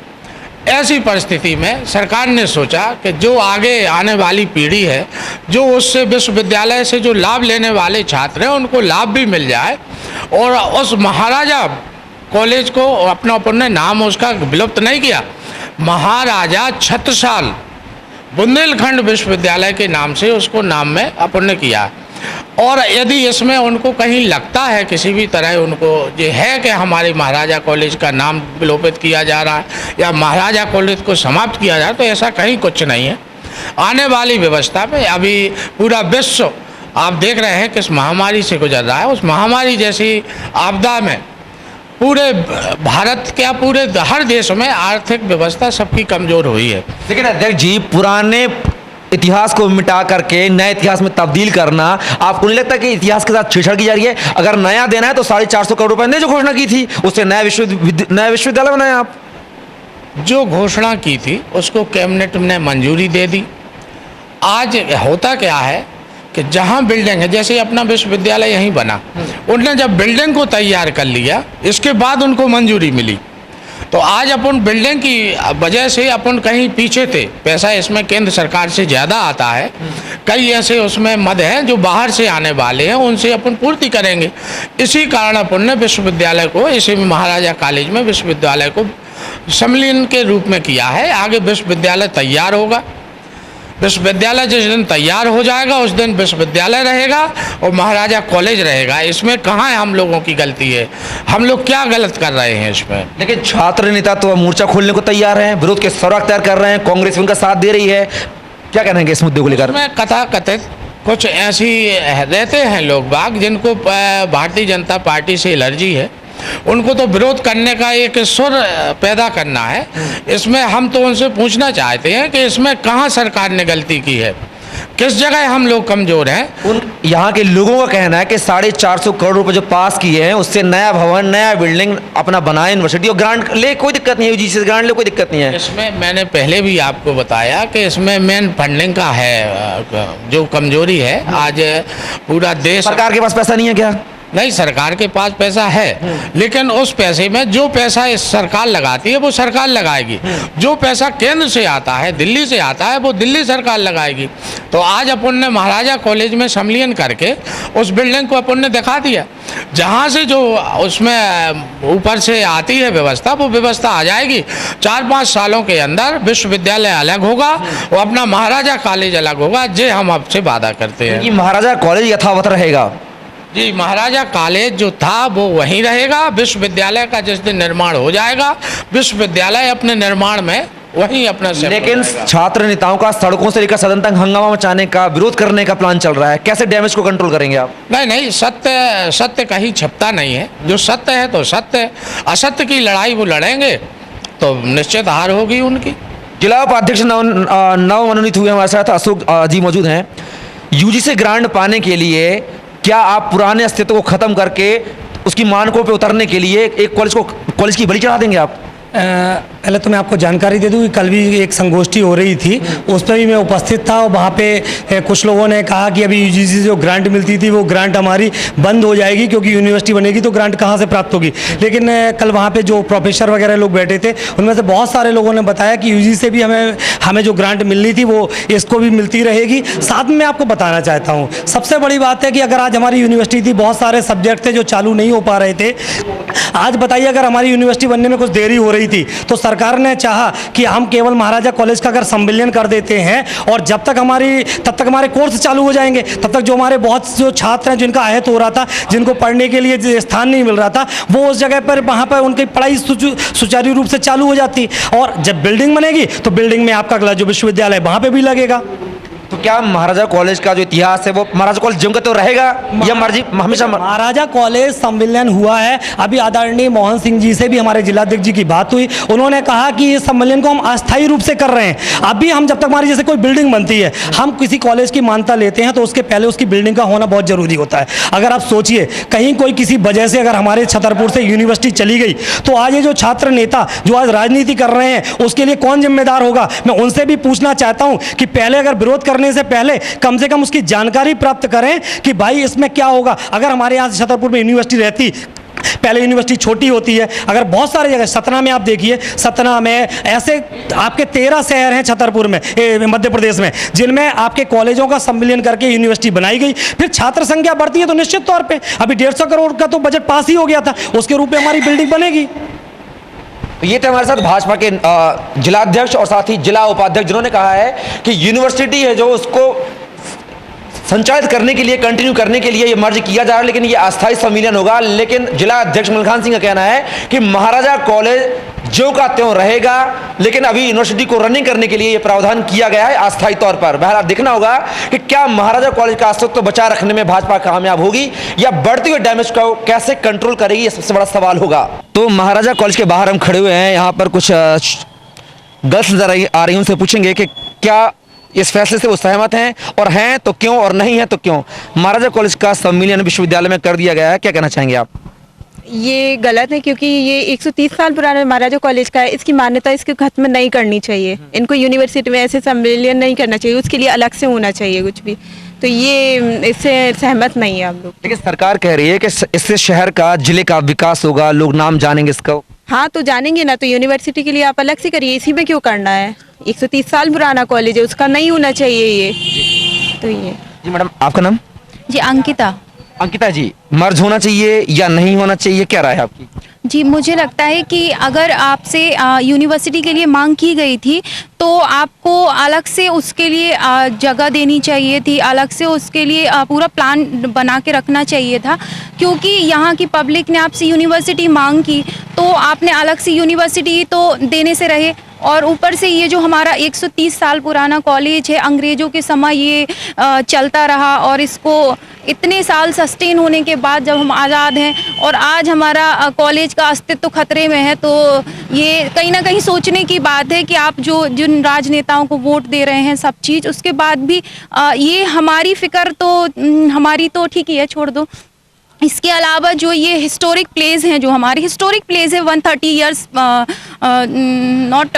B: ऐसी परिस्थिति में सरकार ने सोचा कि जो आगे आने वाली पीढ़ी है, जो उससे विश्वविद्यालय से जो लाभ लेने वाले छात्र हैं, उनको लाभ भी मिल जाए। और उस महाराजा कॉलेज को अपन ने नाम उसका विलुप्त नहीं किया, महाराजा छत्रसाल बुंदेलखंड विश्वविद्यालय के नाम से उसको नाम में अपन ने किया। और यदि इसमें उनको कहीं लगता है किसी भी तरह उनको ये है कि हमारे महाराजा कॉलेज का नाम विलोपित किया जा रहा है या महाराजा कॉलेज को समाप्त किया जा रहा है, तो ऐसा कहीं कुछ नहीं है। आने वाली व्यवस्था में अभी पूरा विश्व आप देख रहे हैं किस महामारी से गुजर रहा है। उस महामारी जैसी आपदा में पूरे भारत क्या पूरे हर देश में आर्थिक व्यवस्था सबकी कमज़ोर हुई है।
E: लेकिन अध्यक्ष जी, पुराने इतिहास को मिटा करके नए इतिहास में तब्दील करना, आपको नहीं लगता कि इतिहास के साथ छेड़छाड़ की जा रही है? अगर नया देना है तो 450 करोड़ रुपए ने जो घोषणा की थी, उससे नया विश्वविद्यालय बनाया आप।
B: जो घोषणा की थी उसको कैबिनेट ने मंजूरी दे दी। आज होता क्या है कि जहाँ बिल्डिंग है, जैसे अपना विश्वविद्यालय यहीं बना, उन्होंने जब बिल्डिंग को तैयार कर लिया, इसके बाद उनको मंजूरी मिली। तो आज अपन बिल्डिंग की वजह से अपन कहीं पीछे थे, पैसा इसमें केंद्र सरकार से ज़्यादा आता है। कई ऐसे उसमें मद हैं जो बाहर से आने वाले हैं, उनसे अपन पूर्ति करेंगे। इसी कारण अपन ने विश्वविद्यालय को, इसी महाराजा कॉलेज में विश्वविद्यालय को सम्मेलन के रूप में किया है। आगे विश्वविद्यालय तैयार होगा, विश्वविद्यालय जिस दिन तैयार हो जाएगा उस दिन विश्वविद्यालय रहेगा और महाराजा कॉलेज रहेगा। इसमें कहाँ है हम लोगों की गलती है, हम लोग क्या गलत कर रहे हैं इसमें?
E: लेकिन छात्र नेता तो मोर्चा खोलने को तैयार हैं, विरोध के स्वरूप तैयार कर रहे हैं, कांग्रेस उनका साथ दे रही है, क्या कहेंगे इस मुद्दे को लेकर?
B: मैं कथाकथित कुछ ऐसी रहते हैं लोग बाग जिनको भारतीय जनता पार्टी से एलर्जी है, उनको तो विरोध करने का एक सुर पैदा करना है। इसमें हम तो उनसे पूछना चाहते हैं कि इसमें कहाँ सरकार ने गलती की है, किस जगह हम लोग कमज़ोर हैं।
E: यहाँ के लोगों का कहना है कि 450 करोड़ रुपए जो पास किए हैं उससे नया भवन, नया बिल्डिंग अपना बनाए यूनिवर्सिटी, और ग्रांट ले कोई दिक्कत नहीं है, यूजीसी से ग्रांट ले कोई दिक्कत नहीं है।
B: इसमें मैंने पहले भी आपको बताया कि इसमें मेन फंडिंग का है जो कमजोरी है। आज पूरा देश,
E: सरकार के पास पैसा नहीं है क्या?
B: नहीं, सरकार के पास पैसा है, लेकिन उस पैसे में जो पैसा इस सरकार लगाती है वो सरकार लगाएगी, जो पैसा केंद्र से आता है, दिल्ली से आता है, वो दिल्ली सरकार लगाएगी। तो आज अपन ने महाराजा कॉलेज में सम्मेलन करके उस बिल्डिंग को अपन ने दिखा दिया, जहाँ से जो उसमें ऊपर से आती है व्यवस्था, वो व्यवस्था आ जाएगी। 4-5 सालों के अंदर विश्वविद्यालय अलग होगा और अपना महाराजा कॉलेज अलग होगा। ये हम आपसे वादा करते हैं।
E: महाराजा कॉलेज यथावत रहेगा?
B: जी, महाराजा कॉलेज जो था वो वहीं रहेगा। विश्वविद्यालय का जिस दिन निर्माण हो जाएगा, विश्वविद्यालय अपने निर्माण में वहीं अपना,
E: लेकिन छात्र नेताओं का सड़कों से लेकर सदन तक हंगामा मचाने का, विरोध करने का प्लान चल रहा है, कैसे डैमेज को कंट्रोल करेंगे आप?
B: नहीं, सत्य कहीं छिपता नहीं है। जो सत्य है तो सत्य है, असत्य की लड़ाई वो लड़ेंगे तो निश्चित हार होगी उनकी।
E: जिला उपाध्यक्ष नव मनोनीत हुए हमारे साथ अशोक जी मौजूद हैं। यूजीसी ग्रांट पाने के लिए क्या आप पुराने अस्तित्व को खत्म करके उसकी मानकों पे उतरने के लिए एक कॉलेज की बलि चढ़ा देंगे आप?
U: पहले तो मैं आपको जानकारी दे दूं कि कल भी एक संगोष्ठी हो रही थी, उस पर भी मैं उपस्थित था और वहाँ पे कुछ लोगों ने कहा कि अभी यूजीसी से जो ग्रांट मिलती थी वो ग्रांट हमारी बंद हो जाएगी क्योंकि यूनिवर्सिटी बनेगी तो ग्रांट कहाँ से प्राप्त होगी। लेकिन कल वहाँ पे जो प्रोफेसर वगैरह लोग बैठे थे उनमें से बहुत सारे लोगों ने बताया कि यूजीसी से भी हमें जो ग्रांट मिलनी थी वो इसको भी मिलती रहेगी। साथ में मैं आपको बताना चाहता हूँ, सबसे बड़ी बात है कि अगर आज हमारी यूनिवर्सिटी थी, बहुत सारे सब्जेक्ट थे जो चालू नहीं हो पा रहे थे। आज बताइए, अगर हमारी यूनिवर्सिटी बनने में कुछ देरी हो रही थी तो सरकार ने चाहा कि हम केवल महाराजा कॉलेज का अगर संविलियन कर देते हैं और तब तक हमारे कोर्स चालू हो जाएंगे, तब तक जो हमारे बहुत जो छात्र हैं जिनका आहत हो रहा था, जिनको पढ़ने के लिए स्थान नहीं मिल रहा था, वो उस जगह पर वहाँ पर उनकी पढ़ाई सुचारू रूप से चालू हो जाती। और जब बिल्डिंग बनेगी तो बिल्डिंग में आपका अगला जो विश्वविद्यालय वहाँ पर भी लगेगा।
E: तो क्या महाराजा कॉलेज का जो इतिहास है वो महाराजा कॉलेज जम तो रहेगा या मर्जी हमेशा?
U: महाराजा कॉलेज सम्मेलन हुआ है, अभी आदरणीय मोहन सिंह जी से भी हमारे जिलाध्यक्ष जी की बात हुई, उन्होंने कहा कि इस सम्मेलन को हम अस्थायी रूप से कर रहे हैं। अभी हम जब तक हमारी जैसे कोई बिल्डिंग बनती है, हम किसी कॉलेज की मान्यता लेते हैं तो उसके पहले उसकी बिल्डिंग का होना बहुत जरूरी होता है। अगर आप सोचिए कहीं कोई किसी वजह से अगर हमारे छतरपुर से यूनिवर्सिटी चली गई तो आज ये जो छात्र नेता जो आज राजनीति कर रहे हैं उसके लिए कौन जिम्मेदार होगा? मैं उनसे भी पूछना चाहता हूं कि पहले अगर विरोध करने से पहले कम से कम उसकी जानकारी प्राप्त करें कि भाई इसमें क्या होगा। अगर हमारे यहाँ छतरपुर में यूनिवर्सिटी रहती, पहले यूनिवर्सिटी छोटी होती है, अगर बहुत सारी जगह, सतना में आप देखिए, सतना में ऐसे आपके 13 शहर हैं छतरपुर में मध्य प्रदेश में जिनमें आपके कॉलेजों का सम्मेलन करके यूनिवर्सिटी बनाई गई। फिर छात्र संख्या बढ़ती है तो निश्चित तौर पे अभी 150 करोड़ का तो बजट पास ही हो गया था, उसके रूप में हमारी बिल्डिंग बनेगी।
E: तो ये थे हमारे साथ भाजपा के जिलाध्यक्ष और साथ ही जिला उपाध्यक्ष जिन्होंने कहा है कि यूनिवर्सिटी है जो उसको संचालित करने के लिए, कंटिन्यू करने के लिए ये मर्ज किया जा रहा है, लेकिन ये अस्थायी सम्मेलन होगा। लेकिन जिला अध्यक्ष मलखान सिंह का कहना है कि महाराजा कॉलेज ज्यों का त्यों रहेगा, लेकिन अभी यूनिवर्सिटी को रनिंग करने के लिए ये प्रावधान किया गया है अस्थायी तौर पर। बहरहाल देखना होगा कि क्या महाराजा कॉलेज का अस्तित्व बचा रखने में भाजपा कामयाब होगी या बढ़ते हुए डैमेज को कैसे कंट्रोल करेगी, ये सबसे बड़ा सवाल होगा। तो महाराजा कॉलेज के बाहर हम खड़े हुए हैं, यहाँ पर कुछ गर्ल्स नजर आ रही, उनसे पूछेंगे कि क्या इस फैसले से वो सहमत हैं, और हैं तो क्यों, और नहीं है तो क्यों। महाराजा कॉलेज का सम्मेलन विश्वविद्यालय में कर दिया गया है, क्या कहना चाहेंगे आप?
D: ये गलत है क्योंकि ये 130 साल पुराना महाराजा कॉलेज का है, इसकी मान्यता इसको खत्म नहीं करनी चाहिए। इनको यूनिवर्सिटी में ऐसे सम्मेलन नहीं करना चाहिए, उसके लिए अलग से होना चाहिए कुछ भी। तो ये इससे सहमत नहीं है हम लोग।
E: लेकिन सरकार कह रही है कि इससे शहर का, जिले का विकास होगा, लोग नाम जानेंगे इसका।
D: हाँ तो जानेंगे ना, तो यूनिवर्सिटी के लिए आप अलग से करिए, इसी में क्यों करना है? 130 साल पुराना कॉलेज है, उसका नहीं होना चाहिए ये। तो ये
E: जी मैडम, आपका नाम?
V: जी अंकिता।
E: अंकिता जी, मर्ज होना चाहिए या नहीं होना चाहिए, क्या राय है आपकी?
V: जी मुझे लगता है कि अगर आपसे यूनिवर्सिटी के लिए मांग की गई थी तो आपको अलग से उसके लिए जगह देनी चाहिए थी, अलग से उसके लिए पूरा प्लान बना के रखना चाहिए था। क्योंकि यहाँ की पब्लिक ने आपसे यूनिवर्सिटी मांग की तो आपने अलग से यूनिवर्सिटी तो देने से रहे, और ऊपर से ये जो हमारा 130 साल पुराना कॉलेज है, अंग्रेज़ों के समय ये चलता रहा, और इसको इतने साल सस्टेन होने के बाद जब हम आज़ाद हैं और आज हमारा कॉलेज का अस्तित्व खतरे में है, तो ये कहीं ना कहीं सोचने की बात है कि आप जिन राजनेताओं को वोट दे रहे हैं सब चीज़, उसके बाद भी ये हमारी फ़िक्र तो हमारी तो ठीक ही है, छोड़ दो। इसके अलावा जो ये हिस्टोरिक प्लेस हैं, जो हमारे हिस्टोरिक प्लेस है 130 ईयर्स नॉट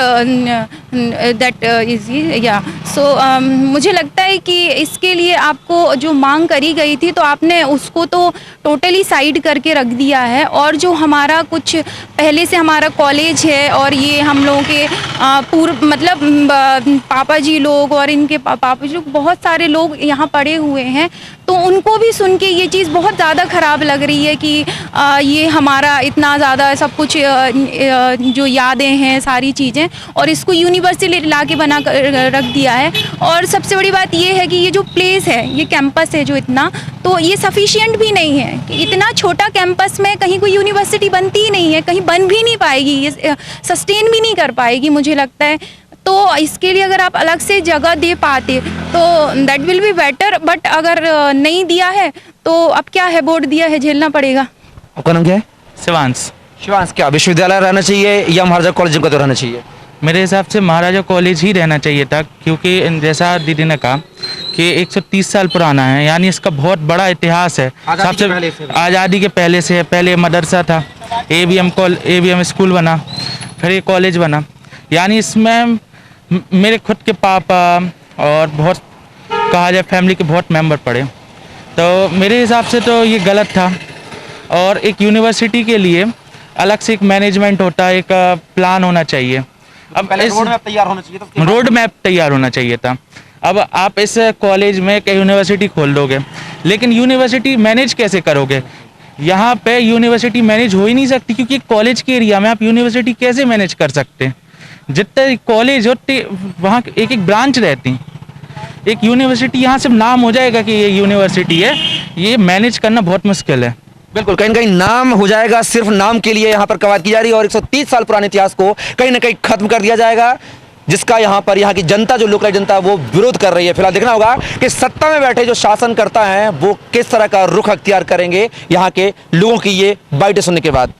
V: दैट इज या सो मुझे लगता है कि इसके लिए आपको जो मांग करी गई थी तो आपने उसको तो टोटली साइड करके रख दिया है। और जो हमारा कुछ पहले से हमारा कॉलेज है और ये हम लोगों के पूर्व मतलब पापा जी लोग और इनके पापा जी लोग बहुत सारे लोग यहाँ पढ़े हुए हैं, तो उनको भी सुन के ये चीज़ बहुत ज़्यादा ख़राब लग रही है कि ये हमारा इतना ज़्यादा सब कुछ जो यादें हैं सारी चीज़ें, और इसको यूनिवर्सिटी ला के बना कर रख दिया है। और सबसे बड़ी बात ये है कि ये जो प्लेस है, ये कैंपस है जो इतना, तो ये सफिशिएंट भी नहीं है कि इतना छोटा कैंपस में कहीं कोई यूनिवर्सिटी बनती ही नहीं है, कहीं बन भी नहीं पाएगी, ये सस्टेन भी नहीं कर पाएगी मुझे लगता है। तो इसके लिए अगर आप अलग से जगह दे पाते तो that will be better, but अगर नहीं दिया है तो अब क्या है, बोर्ड दिया है, झेलना पड़ेगा।
E: आपका नाम क्या है?
I: शिवांश।
E: शिवांश, क्या विश्वविद्यालय रहना चाहिए या महाराजा कॉलेज का तो रहना चाहिए?
I: मेरे हिसाब से महाराजा कॉलेज ही रहना चाहिए था, क्योंकि जैसा दीदी ने कहा कि 130 साल पुराना है, यानी इसका बहुत बड़ा इतिहास है। सबसे आज़ादी के पहले से है। पहले मदरसा था, ABM स्कूल बना, फिर ये कॉलेज बना, यानी इसमें मेरे खुद के पापा और बहुत कहा जाए फैमिली के बहुत मेंबर पढ़े, तो मेरे हिसाब से तो ये गलत था। और एक यूनिवर्सिटी के लिए अलग से एक मैनेजमेंट होता है, एक प्लान होना चाहिए। अब
E: रोड मैप तैयार होना चाहिए था।
I: रोड मैप तैयार होना चाहिए था। अब आप इस कॉलेज में एक यूनिवर्सिटी खोल दोगे, लेकिन यूनिवर्सिटी मैनेज कैसे करोगे? यहाँ पे यूनिवर्सिटी मैनेज हो ही नहीं सकती, क्योंकि कॉलेज के एरिया में आप यूनिवर्सिटी कैसे मैनेज कर सकते हैं? जितने कॉलेज होते वहाँ एक एक ब्रांच रहती, एक यूनिवर्सिटी यहाँ सिर्फ नाम हो जाएगा कि ये यूनिवर्सिटी है, ये मैनेज करना बहुत मुश्किल है।
E: बिल्कुल, कहीं ना कहीं नाम हो जाएगा, सिर्फ नाम के लिए यहाँ पर कवायद की जा रही है और 130 साल पुराने इतिहास को कहीं ना कहीं खत्म कर दिया जाएगा। जिसका यहाँ पर यहाँ की जनता, जो लोकल जनता, वो विरोध कर रही है। फिलहाल देखना होगा कि सत्ता में बैठे जो शासनकर्ता हैं वो किस तरह का रुख अख्तियार करेंगे यहाँ के लोगों की ये बाइटें सुनने के बाद।